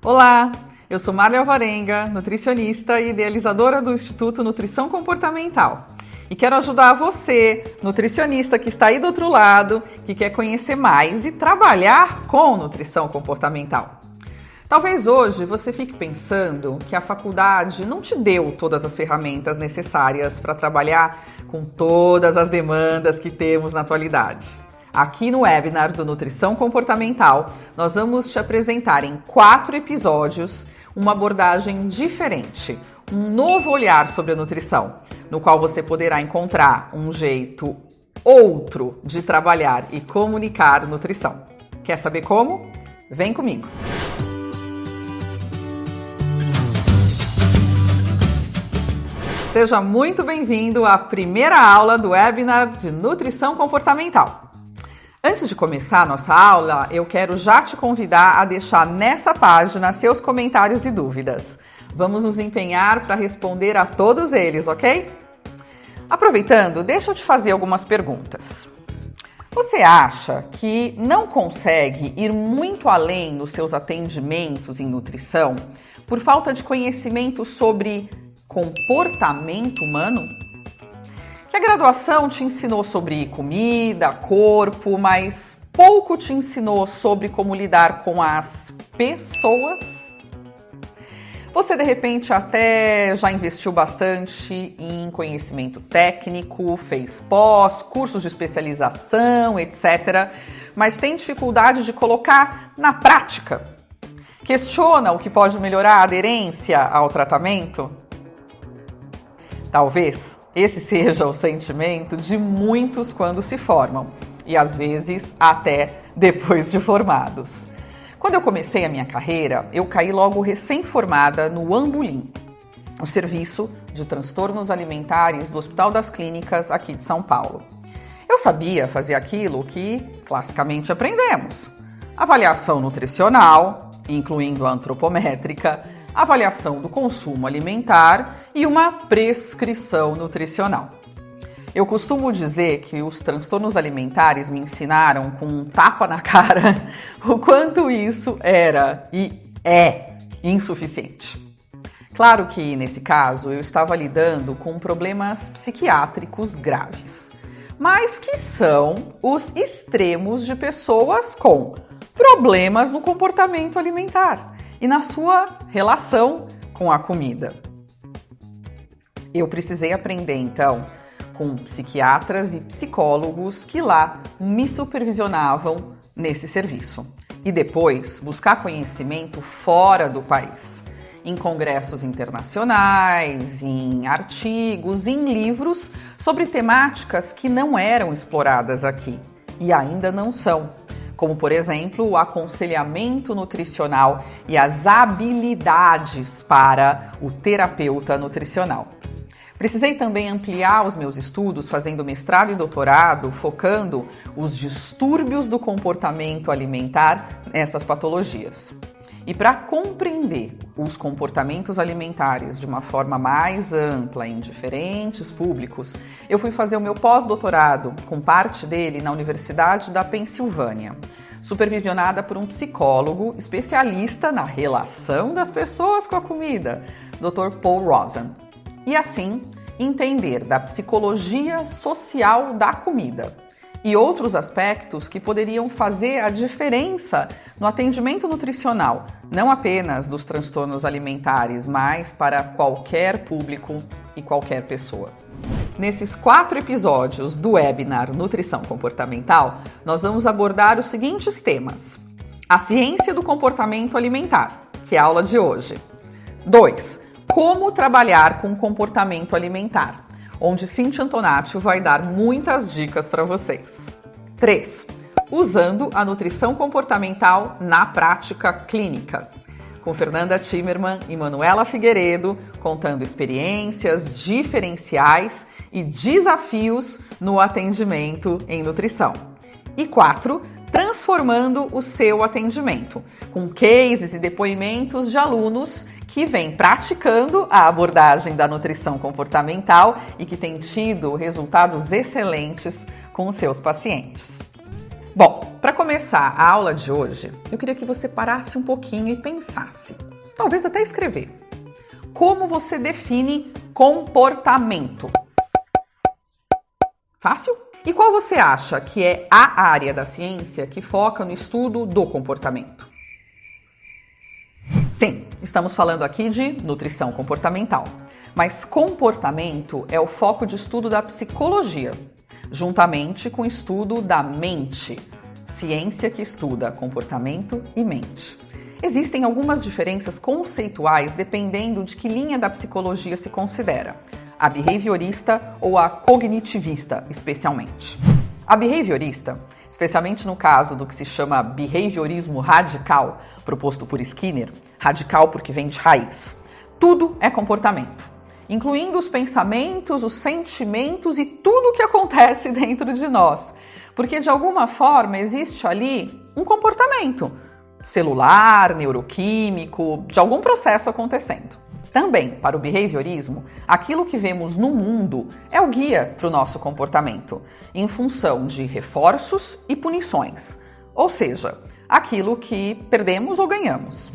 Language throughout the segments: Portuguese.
Olá, eu sou Marlia Alvarenga, nutricionista e idealizadora do Instituto Nutrição Comportamental. E quero ajudar você, nutricionista que está aí do outro lado, que quer conhecer mais e trabalhar com nutrição comportamental. Talvez hoje você fique pensando que a faculdade não te deu todas as ferramentas necessárias para trabalhar com todas as demandas que temos na atualidade. Aqui no webinar do Nutrição Comportamental, nós vamos te apresentar em 4 episódios uma abordagem diferente, um novo olhar sobre a nutrição, no qual você poderá encontrar um jeito outro de trabalhar e comunicar nutrição. Quer saber como? Vem comigo! Seja muito bem-vindo à primeira aula do webinar de Nutrição Comportamental. Antes de começar a nossa aula, eu quero já te convidar a deixar nessa página seus comentários e dúvidas. Vamos nos empenhar para responder a todos eles, ok? Aproveitando, deixa eu te fazer algumas perguntas. Você acha que não consegue ir muito além nos seus atendimentos em nutrição por falta de conhecimento sobre comportamento humano? Que a graduação te ensinou sobre comida, corpo, mas pouco te ensinou sobre como lidar com as pessoas? Você, de repente, até já investiu bastante em conhecimento técnico, fez pós, cursos de especialização, etc., mas tem dificuldade de colocar na prática? Questiona o que pode melhorar a aderência ao tratamento? Talvez esse seja o sentimento de muitos quando se formam, e às vezes até depois de formados. Quando eu comecei a minha carreira, eu caí logo recém-formada no Ambulim, o serviço de transtornos alimentares do Hospital das Clínicas aqui de São Paulo. Eu sabia fazer aquilo que classicamente aprendemos: avaliação nutricional, incluindo a antropométrica, avaliação do consumo alimentar e uma prescrição nutricional. Eu costumo dizer que os transtornos alimentares me ensinaram com um tapa na cara o quanto isso era e é insuficiente. Claro que, nesse caso, eu estava lidando com problemas psiquiátricos graves, mas que são os extremos de pessoas com problemas no comportamento alimentar e na sua relação com a comida. Eu precisei aprender, então, com psiquiatras e psicólogos que lá me supervisionavam nesse serviço. E depois buscar conhecimento fora do país, em congressos internacionais, em artigos, em livros sobre temáticas que não eram exploradas aqui e ainda não são, como, por exemplo, o aconselhamento nutricional e as habilidades para o terapeuta nutricional. Precisei também ampliar os meus estudos, fazendo mestrado e doutorado, focando os distúrbios do comportamento alimentar nessas patologias. E para compreender os comportamentos alimentares de uma forma mais ampla em diferentes públicos, eu fui fazer o meu pós-doutorado, com parte dele na Universidade da Pensilvânia, supervisionada por um psicólogo especialista na relação das pessoas com a comida, Dr. Paul Rozin. E assim, entender da psicologia social da comida e outros aspectos que poderiam fazer a diferença no atendimento nutricional, não apenas dos transtornos alimentares, mas para qualquer público e qualquer pessoa. Nesses 4 episódios do webinar Nutrição Comportamental, nós vamos abordar os seguintes temas: a ciência do comportamento alimentar, que é a aula de hoje. 2. Como trabalhar com comportamento alimentar, onde Cíntia Antonaccio vai dar muitas dicas para vocês. 3. Usando a nutrição comportamental na prática clínica, com Fernanda Timmerman e Manuela Figueiredo, contando experiências diferenciais e desafios no atendimento em nutrição. E 4. Transformando o seu atendimento, com cases e depoimentos de alunos que vêm praticando a abordagem da nutrição comportamental e que têm tido resultados excelentes com os seus pacientes. Bom, para começar a aula de hoje, eu queria que você parasse um pouquinho e pensasse, talvez até escrever. Como você define comportamento? Fácil? E qual você acha que é a área da ciência que foca no estudo do comportamento? Sim, estamos falando aqui de nutrição comportamental, mas comportamento é o foco de estudo da psicologia, juntamente com o estudo da mente, ciência que estuda comportamento e mente. Existem algumas diferenças conceituais dependendo de que linha da psicologia se considera, a behaviorista ou a cognitivista, especialmente. A behaviorista, especialmente no caso do que se chama behaviorismo radical, proposto por Skinner, radical porque vem de raiz, tudo é comportamento, incluindo os pensamentos, os sentimentos e tudo o que acontece dentro de nós, porque de alguma forma existe ali um comportamento celular, neuroquímico, de algum processo acontecendo. Também, para o behaviorismo, aquilo que vemos no mundo é o guia para o nosso comportamento, em função de reforços e punições, ou seja, aquilo que perdemos ou ganhamos.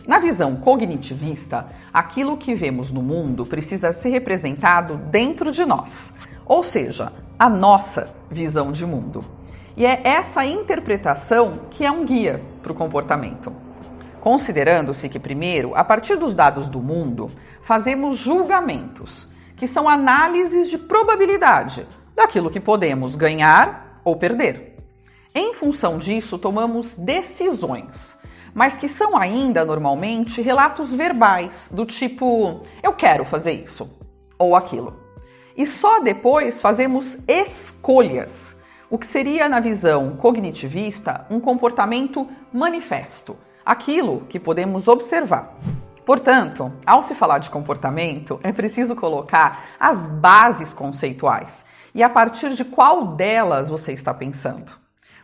Na visão cognitivista, aquilo que vemos no mundo precisa ser representado dentro de nós, ou seja, a nossa visão de mundo. E é essa interpretação que é um guia para o comportamento. Considerando-se que, primeiro, a partir dos dados do mundo, fazemos julgamentos, que são análises de probabilidade daquilo que podemos ganhar ou perder. Em função disso, tomamos decisões, mas que são ainda, normalmente, relatos verbais, do tipo, eu quero fazer isso ou aquilo. E só depois fazemos escolhas, o que seria, na visão cognitivista, um comportamento manifesto, aquilo que podemos observar. Portanto, ao se falar de comportamento, é preciso colocar as bases conceituais e a partir de qual delas você está pensando.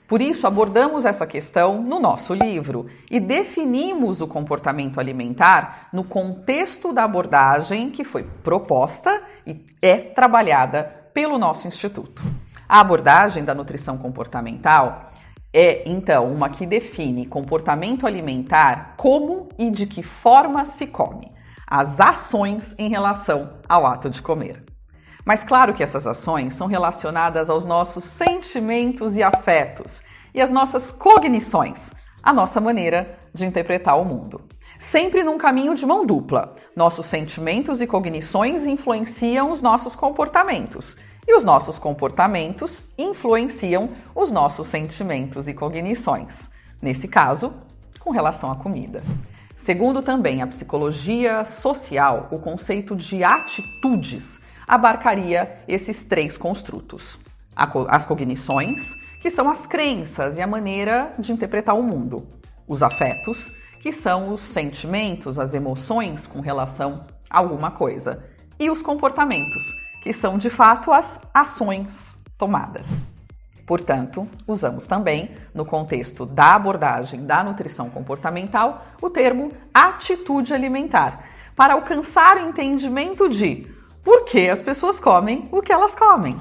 Por isso, abordamos essa questão no nosso livro e definimos o comportamento alimentar no contexto da abordagem que foi proposta e é trabalhada pelo nosso instituto. A abordagem da nutrição comportamental é, então, uma que define comportamento alimentar como e de que forma se come, as ações em relação ao ato de comer. Mas claro que essas ações são relacionadas aos nossos sentimentos e afetos e às nossas cognições, a nossa maneira de interpretar o mundo. Sempre num caminho de mão dupla. Nossos sentimentos e cognições influenciam os nossos comportamentos e os nossos comportamentos influenciam os nossos sentimentos e cognições. Nesse caso, com relação à comida. Segundo também a psicologia social, o conceito de atitudes abarcaria esses três construtos. As cognições, que são as crenças e a maneira de interpretar o mundo. Os afetos, que são os sentimentos, as emoções com relação a alguma coisa. E os comportamentos, que são de fato as ações tomadas. Portanto, usamos também, no contexto da abordagem da nutrição comportamental, o termo atitude alimentar, para alcançar o entendimento de por que as pessoas comem o que elas comem.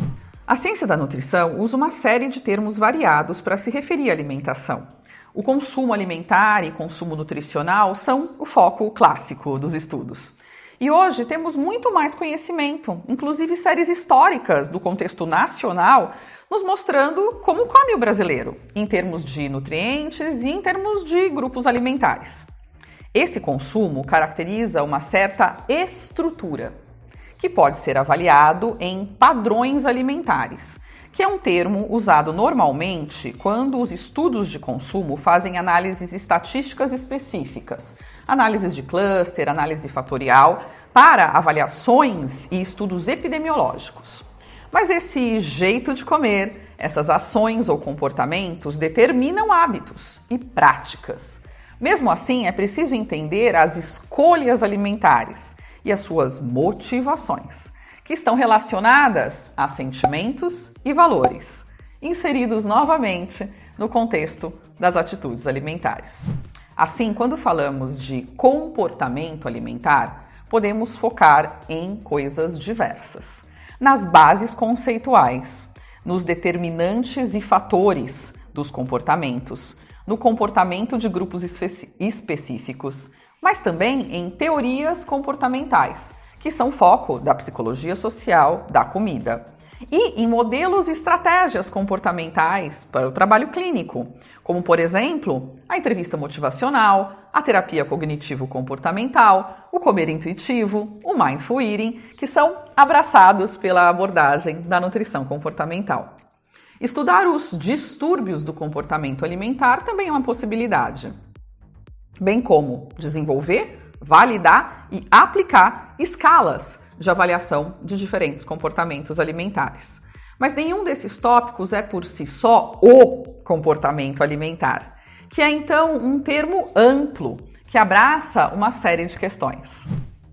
A ciência da nutrição usa uma série de termos variados para se referir à alimentação. O consumo alimentar e consumo nutricional são o foco clássico dos estudos. E hoje temos muito mais conhecimento, inclusive séries históricas do contexto nacional, nos mostrando como come o brasileiro, em termos de nutrientes e em termos de grupos alimentares. Esse consumo caracteriza uma certa estrutura, que pode ser avaliado em padrões alimentares, que é um termo usado normalmente quando os estudos de consumo fazem análises estatísticas específicas, análises de cluster, análise fatorial, para avaliações e estudos epidemiológicos. Mas esse jeito de comer, essas ações ou comportamentos determinam hábitos e práticas. Mesmo assim, é preciso entender as escolhas alimentares e as suas motivações, que estão relacionadas a sentimentos e valores, inseridos novamente no contexto das atitudes alimentares. Assim, quando falamos de comportamento alimentar, podemos focar em coisas diversas, nas bases conceituais, nos determinantes e fatores dos comportamentos, no comportamento de grupos específicos, mas também em teorias comportamentais, que são foco da psicologia social da comida, e em modelos e estratégias comportamentais para o trabalho clínico, como, por exemplo, a entrevista motivacional, a terapia cognitivo-comportamental, o comer intuitivo, o mindful eating, que são abraçados pela abordagem da nutrição comportamental. Estudar os distúrbios do comportamento alimentar também é uma possibilidade, bem como desenvolver, validar e aplicar escalas de avaliação de diferentes comportamentos alimentares. Mas nenhum desses tópicos é por si só o comportamento alimentar, que é então um termo amplo que abraça uma série de questões.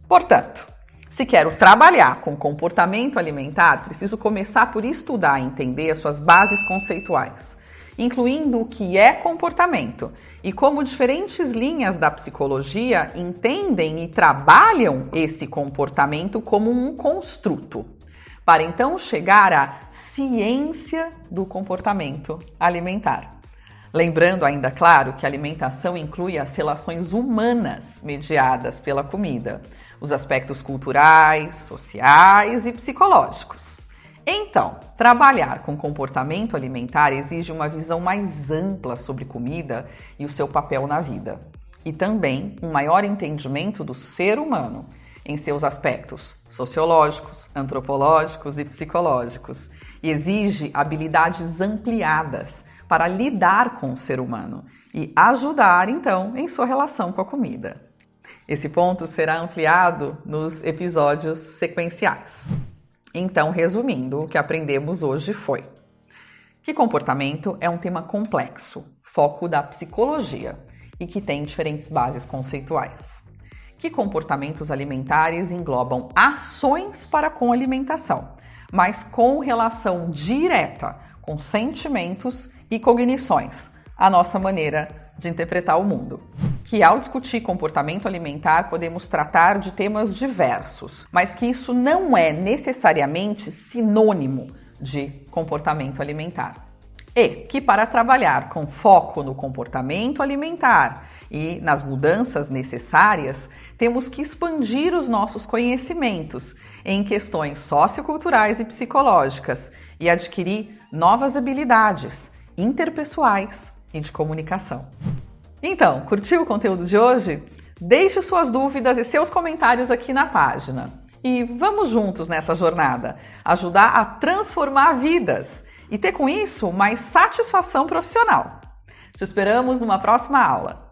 Portanto, se quero trabalhar com comportamento alimentar, preciso começar por estudar e entender as suas bases conceituais, incluindo o que é comportamento e como diferentes linhas da psicologia entendem e trabalham esse comportamento como um construto, para então chegar à ciência do comportamento alimentar. Lembrando ainda, claro, que a alimentação inclui as relações humanas mediadas pela comida, os aspectos culturais, sociais e psicológicos. Então, trabalhar com comportamento alimentar exige uma visão mais ampla sobre comida e o seu papel na vida, e também um maior entendimento do ser humano em seus aspectos sociológicos, antropológicos e psicológicos, e exige habilidades ampliadas para lidar com o ser humano e ajudar, então, em sua relação com a comida. Esse ponto será ampliado nos episódios sequenciais. Então, resumindo, o que aprendemos hoje foi que comportamento é um tema complexo, foco da psicologia e que tem diferentes bases conceituais. Que comportamentos alimentares englobam ações para com alimentação, mas com relação direta com sentimentos e cognições, a nossa maneira de interpretar o mundo. Que ao discutir comportamento alimentar podemos tratar de temas diversos, mas que isso não é necessariamente sinônimo de comportamento alimentar. E que para trabalhar com foco no comportamento alimentar e nas mudanças necessárias, temos que expandir os nossos conhecimentos em questões socioculturais e psicológicas e adquirir novas habilidades interpessoais e de comunicação. Então, curtiu o conteúdo de hoje? Deixe suas dúvidas e seus comentários aqui na página. E vamos juntos nessa jornada, ajudar a transformar vidas e ter com isso mais satisfação profissional. Te esperamos numa próxima aula.